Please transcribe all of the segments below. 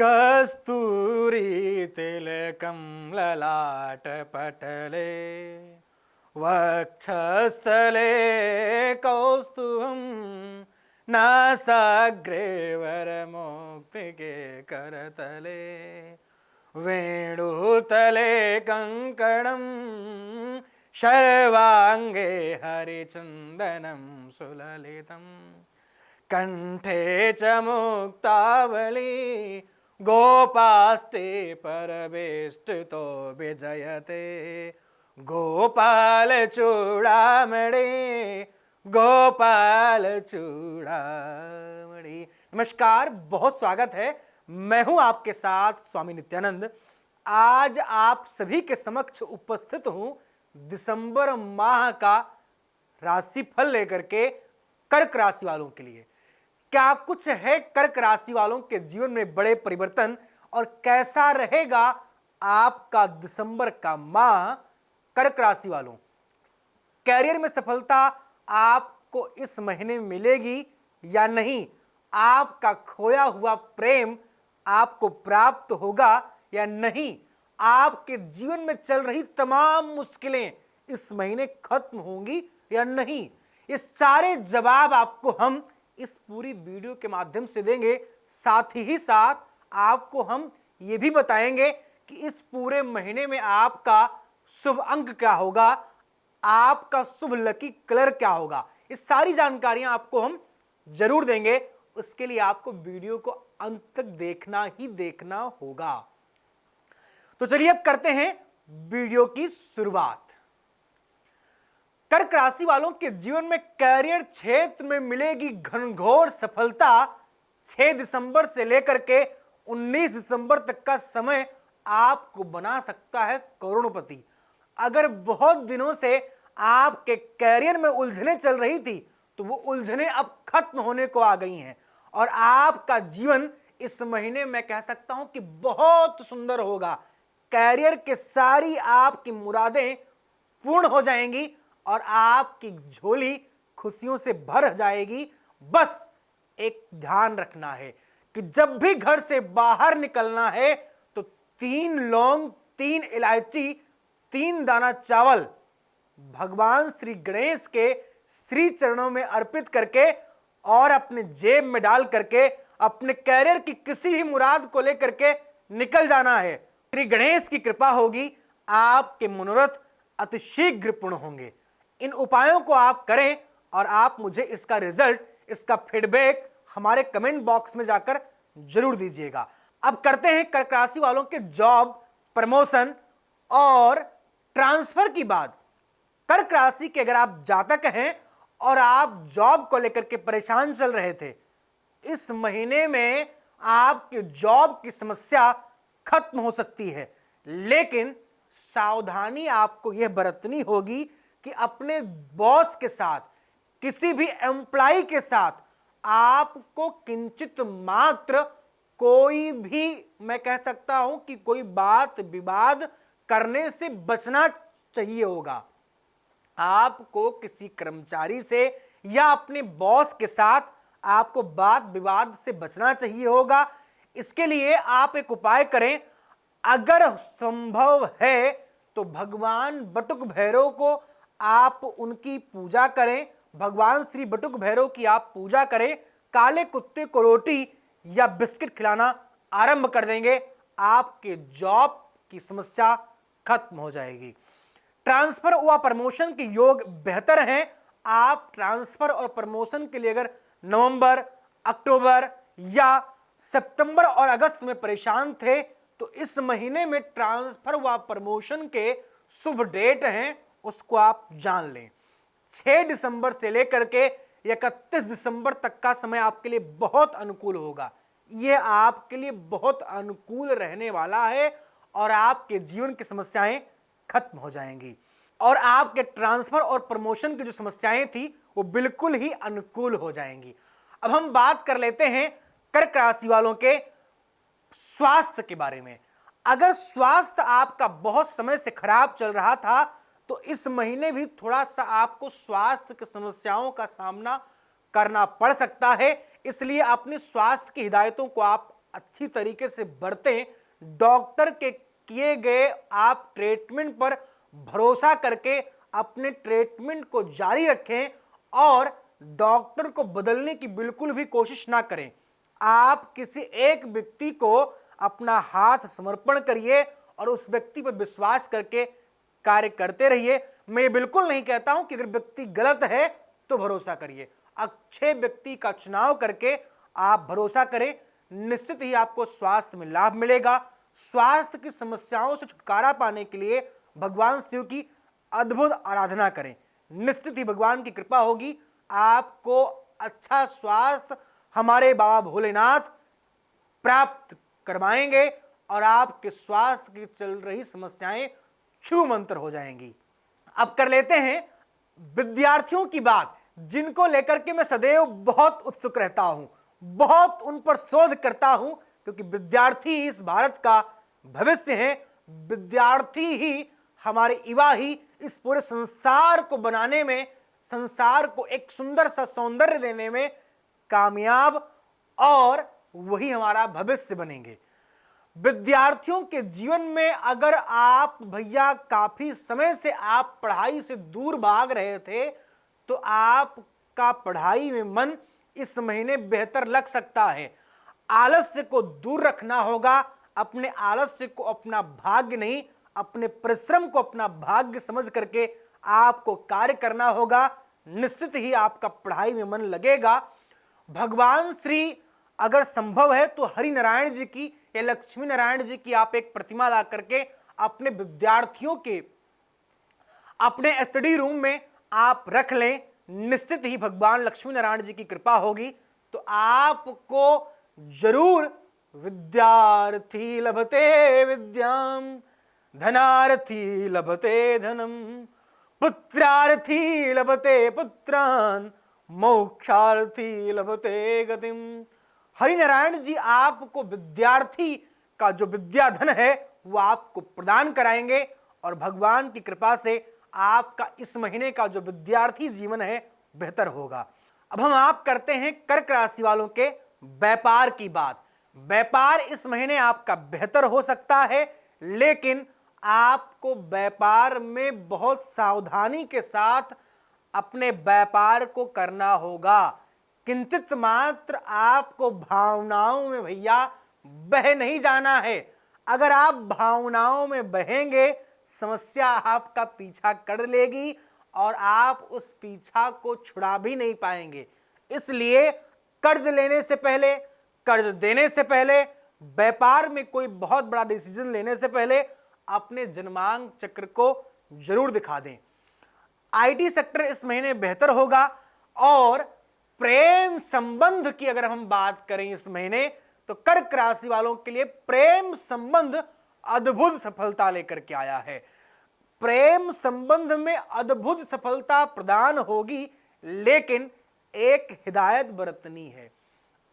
कस्तूरी तिलकं ललाटपटले वक्षस्थले कौस्तुभं नासाग्रे वरमुक्तिके करतले वेणुतले कङ्कणं शर्वाङ्गे हरिचन्दनं सुललितं कंठे च मुक्तावली गोपास्ते परवेष्टितो विजयते गोपाल चूड़ामणि गोपाल चूड़ामणि। नमस्कार, बहुत स्वागत है। मैं हूं आपके साथ स्वामी नित्यानंद। आज आप सभी के समक्ष उपस्थित हूं दिसंबर माह का राशिफल लेकर के कर्क राशि वालों के लिए। क्या कुछ है कर्क राशि वालों के जीवन में बड़े परिवर्तन और कैसा रहेगा आपका दिसंबर का माह। कर्क राशि वालों, कैरियर में सफलता आपको इस महीने में मिलेगी या नहीं? आपका खोया हुआ प्रेम आपको प्राप्त होगा या नहीं? आपके जीवन में चल रही तमाम मुश्किलें इस महीने खत्म होंगी या नहीं? ये सारे जवाब आपको हम इस पूरी वीडियो के माध्यम से देंगे। साथ ही साथ आपको हम ये भी बताएंगे कि इस पूरे महीने में आपका शुभ अंक क्या होगा, आपका शुभ लकी कलर क्या होगा। इस सारी जानकारियां आपको हम जरूर देंगे। उसके लिए आपको वीडियो को अंत तक देखना ही देखना होगा। तो चलिए अब करते हैं वीडियो की शुरुआत। कर्क राशि वालों के जीवन में कैरियर क्षेत्र में मिलेगी घनघोर सफलता। 6 दिसंबर से लेकर के 19 दिसंबर तक का समय आपको बना सकता है करोड़पति। अगर बहुत दिनों से आपके कैरियर में उलझनें चल रही थी तो वो उलझनें अब खत्म होने को आ गई हैं और आपका जीवन इस महीने में कह सकता हूं कि बहुत सुंदर होगा। कैरियर के सारी आपकी मुरादें पूर्ण हो जाएंगी और आपकी झोली खुशियों से भर जाएगी। बस एक ध्यान रखना है कि जब भी घर से बाहर निकलना है तो 3 लौंग, 3 इलायची, 3 दाना चावल भगवान श्री गणेश के श्री चरणों में अर्पित करके और अपने जेब में डाल करके अपने कैरियर की किसी भी मुराद को लेकर के निकल जाना है। श्री गणेश की कृपा होगी, आपके मनोरथ अतिशीघ्र पूर्ण होंगे। इन उपायों को आप करें और आप मुझे इसका रिजल्ट, इसका फीडबैक हमारे कमेंट बॉक्स में जाकर जरूर दीजिएगा। अब करते हैं कर्क राशि वालों के जॉब, प्रमोशन और ट्रांसफर की बात। कर्क राशि के अगर आप जातक हैं और आप जॉब को लेकर के परेशान चल रहे थे, इस महीने में आपकी जॉब की समस्या खत्म हो सकती है। लेकिन सावधानी आपको यह बरतनी होगी कि अपने बॉस के साथ, किसी भी एम्प्लॉय के साथ आपको किंचित मात्र कोई भी, मैं कह सकता हूं कि कोई बात विवाद करने से बचना चाहिए होगा। आपको किसी कर्मचारी से या अपने बॉस के साथ आपको बात विवाद से बचना चाहिए होगा। इसके लिए आप एक उपाय करें। अगर संभव है तो भगवान बटुक भैरव को आप उनकी पूजा करें। भगवान श्री बटुक भैरव की आप पूजा करें। काले कुत्ते को रोटी या बिस्किट खिलाना आरंभ कर देंगे, आपके जॉब की समस्या खत्म हो जाएगी। ट्रांसफर व प्रमोशन के योग बेहतर हैं। आप ट्रांसफर और प्रमोशन के लिए अगर नवंबर, अक्टूबर या सितंबर और अगस्त में परेशान थे तो इस महीने में ट्रांसफर व प्रमोशन के शुभ डेट हैं, उसको आप जान लें। 6 दिसंबर से लेकर के 31 दिसंबर तक का समय आपके लिए बहुत अनुकूल होगा। यह आपके लिए बहुत अनुकूल रहने वाला है और आपके जीवन की समस्याएं खत्म हो जाएंगी और आपके ट्रांसफर और प्रमोशन की जो समस्याएं थी वो बिल्कुल ही अनुकूल हो जाएंगी। अब हम बात कर लेते हैं कर्क राशि वालों के स्वास्थ्य के बारे में। अगर स्वास्थ्य आपका बहुत समय से खराब चल रहा था तो इस महीने भी थोड़ा सा आपको स्वास्थ्य की समस्याओं का सामना करना पड़ सकता है। इसलिए अपने स्वास्थ्य की हिदायतों को आप अच्छी तरीके से बरतें, डॉक्टर के किए गए आप ट्रीटमेंट पर भरोसा करके अपने ट्रीटमेंट को जारी रखें और डॉक्टर को बदलने की बिल्कुल भी कोशिश ना करें। आप किसी एक व्यक्ति को अपना हाथ समर्पण करिए और उस व्यक्ति पर विश्वास करके कार्य करते रहिए। मैं ये बिल्कुल नहीं कहता हूं कि अगर व्यक्ति गलत है तो भरोसा करिए। अच्छे व्यक्ति का चुनाव करके आप भरोसा करें, निश्चित ही आपको स्वास्थ्य में लाभ मिलेगा। स्वास्थ्य की समस्याओं से छुटकारा पाने के लिए भगवान शिव की अद्भुत आराधना करें, निश्चित ही भगवान की कृपा होगी। आपको अच्छा स्वास्थ्य हमारे बाबा भोलेनाथ प्राप्त करवाएंगे और आपके स्वास्थ्य की चल रही समस्याएं छू मंतर हो जाएंगी। अब कर लेते हैं विद्यार्थियों की बात, जिनको लेकर के मैं सदैव बहुत उत्सुक रहता हूं, बहुत उन पर शोध करता हूं, क्योंकि विद्यार्थी ही इस भारत का भविष्य है। विद्यार्थी ही हमारे युवा ही इस पूरे संसार को बनाने में, संसार को एक सुंदर सा सौंदर्य देने में कामयाब और वही हमारा भविष्य बनेंगे। विद्यार्थियों के जीवन में अगर आप भैया काफी समय से आप पढ़ाई से दूर भाग रहे थे तो आपका पढ़ाई में मन इस महीने बेहतर लग सकता है। आलस्य को दूर रखना होगा। अपने आलस्य को अपना भाग्य नहीं, अपने परिश्रम को अपना भाग्य समझ करके आपको कार्य करना होगा। निश्चित ही आपका पढ़ाई में मन लगेगा। भगवान श्री अगर संभव है तो हरि नारायण जी की या लक्ष्मी नारायण जी की आप एक प्रतिमा ला करके अपने विद्यार्थियों के अपने स्टडी रूम में आप रख लें, निश्चित ही भगवान लक्ष्मी नारायण जी की कृपा होगी तो आपको जरूर विद्यार्थी लभते विद्याम, धनार्थी लभते धनम, पुत्रार्थी लभते पुत्रान, मोक्षार्थी लभते गतिम। हरिनारायण जी आपको विद्यार्थी का जो विद्याधन है वो आपको प्रदान कराएंगे और भगवान की कृपा से आपका इस महीने का जो विद्यार्थी जीवन है बेहतर होगा। अब हम आप करते हैं कर्क राशि वालों के व्यापार की बात। व्यापार इस महीने आपका बेहतर हो सकता है, लेकिन आपको व्यापार में बहुत सावधानी के साथ अपने व्यापार को करना होगा। किंचित मात्र आपको भावनाओं में भैया बह नहीं जाना है। अगर आप भावनाओं में बहेंगे समस्या आपका पीछा कर लेगी और आप उस पीछा को छुड़ा भी नहीं पाएंगे। इसलिए कर्ज लेने से पहले, कर्ज देने से पहले, व्यापार में कोई बहुत बड़ा डिसीजन लेने से पहले अपने जन्मांक चक्र को जरूर दिखा दें। आईटी सेक्टर इस महीने बेहतर होगा और प्रेम संबंध की अगर हम बात करें इस महीने तो कर्क राशि वालों के लिए प्रेम संबंध अद्भुत सफलता लेकर के आया है। प्रेम संबंध में अद्भुत सफलता प्रदान होगी, लेकिन एक हिदायत बरतनी है।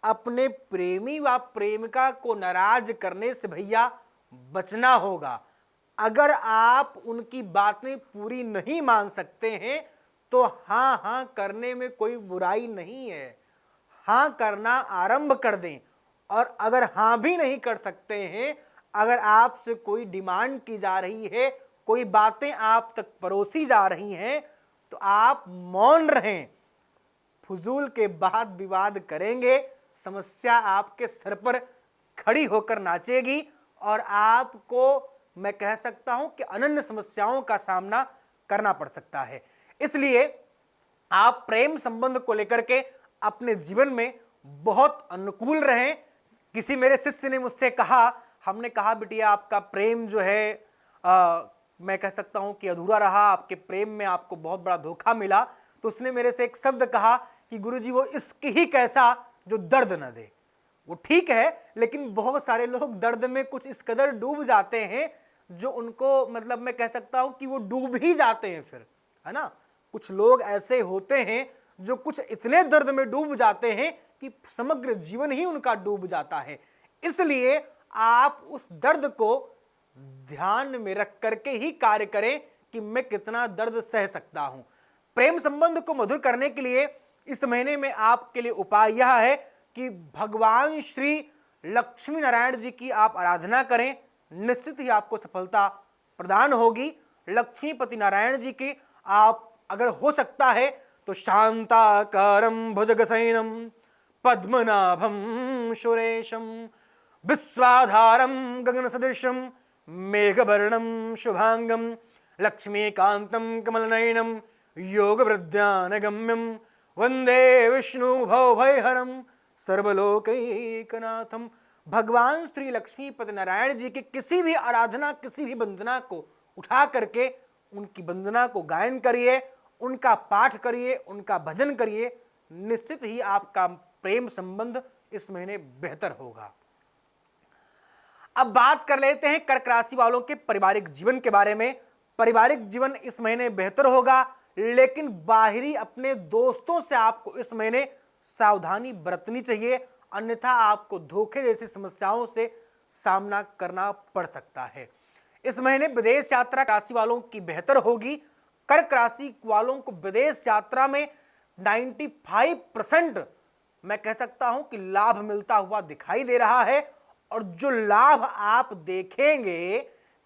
अपने प्रेमी व प्रेमिका को नाराज करने से भैया बचना होगा। अगर आप उनकी बातें पूरी नहीं मान सकते हैं तो हाँ हाँ करने में कोई बुराई नहीं है, हाँ करना आरंभ कर दें। और अगर हाँ भी नहीं कर सकते हैं, अगर आपसे कोई डिमांड की जा रही है, कोई बातें आप तक परोसी जा रही हैं, तो आप मौन रहें। फजूल के वाद विवाद करेंगे, समस्या आपके सर पर खड़ी होकर नाचेगी और आपको मैं कह सकता हूं कि अनन्य समस्याओं का सामना करना पड़ सकता है। इसलिए आप प्रेम संबंध को लेकर के अपने जीवन में बहुत अनुकूल रहें। किसी मेरे शिष्य ने मुझसे कहा, हमने कहा बिटिया आपका प्रेम जो है मैं कह सकता हूं कि अधूरा रहा, आपके प्रेम में आपको बहुत बड़ा धोखा मिला। तो उसने मेरे से एक शब्द कहा कि गुरुजी वो इश्क ही कैसा जो दर्द न दे। वो ठीक है, लेकिन बहुत सारे लोग दर्द में कुछ इस कदर डूब जाते हैं जो उनको मतलब मैं कह सकता हूं कि वो डूब ही जाते हैं फिर, है ना। कुछ लोग ऐसे होते हैं जो कुछ इतने दर्द में डूब जाते हैं कि समग्र जीवन ही उनका डूब जाता है। इसलिए आप उस दर्द को ध्यान में रख करके ही कार्य करें कि मैं कितना दर्द सह सकता हूं। प्रेम संबंध को मधुर करने के लिए इस महीने में आपके लिए उपाय यह है कि भगवान श्री लक्ष्मी नारायण जी की आप आराधना करें, निश्चित ही आपको सफलता प्रदान होगी। लक्ष्मीपति नारायण जी के आप अगर हो सकता है तो शांताकारं भुजगशयनं पद्मनाभं सुरेशं विश्वाधारं गगनसदृशं मेघवर्णं शुभांगं लक्ष्मीकान्तं कमलनयनं योगवृद्ध्यानगम्यं वंदे विष्णु भवभयहरं सर्वलोकैकनाथम। भगवान श्री लक्ष्मीपति नारायण जी की किसी भी आराधना, किसी भी वंदना को उठा करके उनकी वंदना को गायन करिए, उनका पाठ करिए, उनका भजन करिए, निश्चित ही आपका प्रेम संबंध इस महीने बेहतर होगा। अब बात कर लेते हैं कर्क राशि वालों के पारिवारिक जीवन के बारे में। पारिवारिक जीवन इस महीने बेहतर होगा, लेकिन बाहरी अपने दोस्तों से आपको इस महीने सावधानी बरतनी चाहिए, अन्यथा आपको धोखे जैसी समस्याओं से सामना करना पड़ सकता है। इस महीने विदेश यात्रा राशि वालों की बेहतर होगी। कर्क राशि वालों को विदेश यात्रा में 95% मैं कह सकता हूं कि लाभ मिलता हुआ दिखाई दे रहा है, और जो लाभ आप देखेंगे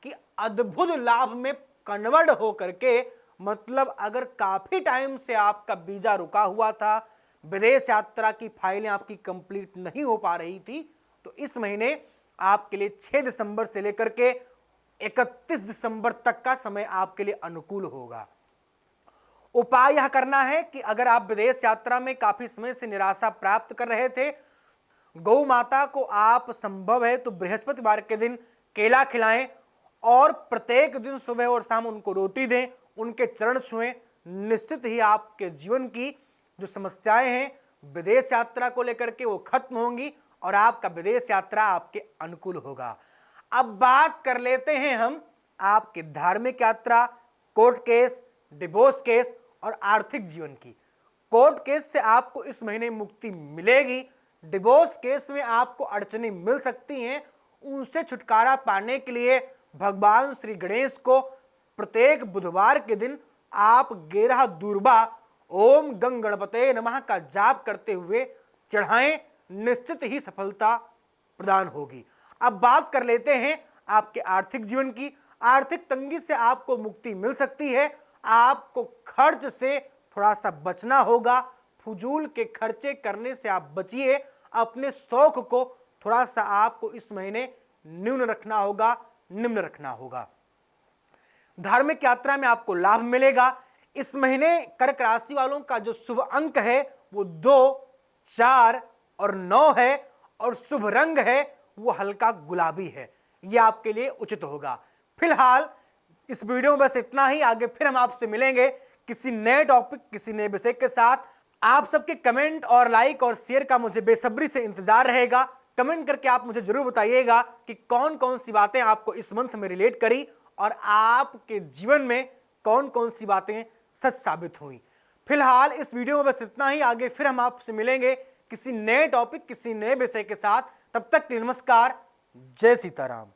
कि अद्भुत लाभ में कन्वर्ट हो करके, मतलब अगर काफी टाइम से आपका वीजा रुका हुआ था, विदेश यात्रा की फाइलें आपकी कंप्लीट नहीं हो पा रही थी, तो इस महीने आपके लिए 6 दिसंबर से लेकर के 31 दिसंबर तक का समय आपके लिए अनुकूल होगा। उपाय यह करना है कि अगर आप विदेश यात्रा में काफी समय से निराशा प्राप्त कर रहे थे, गौ माता को आप संभव है तो बृहस्पतिवार के दिन केला खिलाएं और प्रत्येक दिन सुबह और शाम उनको रोटी दें, उनके चरण छुएं। निश्चित ही आपके जीवन की जो समस्याएं हैं विदेश यात्रा को लेकर के वो खत्म होंगी और आपका विदेश यात्रा आपके अनुकूल होगा। अब बात कर लेते हैं हम आपके धार्मिक यात्रा, कोर्ट केस, डिवोर्स केस और आर्थिक जीवन की। कोर्ट केस से आपको इस महीने मुक्ति मिलेगी। डिवोर्स केस में आपको अड़चनें मिल सकती हैं, उनसे छुटकारा पाने के लिए भगवान श्री गणेश को प्रत्येक बुधवार के दिन आप 11 दूर्बा ओम गंग गणपते नमः का जाप करते हुए चढ़ाएं, निश्चित ही सफलता प्रदान होगी। अब बात कर लेते हैं आपके आर्थिक जीवन की। आर्थिक तंगी से आपको मुक्ति मिल सकती है। आपको खर्च से थोड़ा सा बचना होगा, फजूल के खर्चे करने से आप बचिए। अपने शौक को थोड़ा सा आपको इस महीने न्यून रखना होगा, निम्न रखना होगा। धार्मिक यात्रा में आपको लाभ मिलेगा। इस महीने कर्क राशि वालों का जो शुभ अंक है वो 2, 4 और 9 है, और शुभ रंग है वो हल्का गुलाबी है। यह आपके लिए उचित होगा। फिलहाल इस वीडियो में बस इतना ही। आगे फिर हम आपसे मिलेंगे किसी नए टॉपिक, किसी नए विषय के साथ। आप सबके कमेंट और लाइक और शेयर का मुझे बेसब्री से इंतजार रहेगा। कमेंट करके आप मुझे जरूर बताइएगा कि कौन कौन सी बातें आपको इस मंथ में रिलेट करी और आपके जीवन में कौन कौन सी बातें सच साबित हुई। फिलहाल इस वीडियो में बस इतना ही। आगे फिर हम आपसे मिलेंगे किसी नए टॉपिक, किसी नए विषय के साथ। तब तक के लिए नमस्कार, जय सीताराम।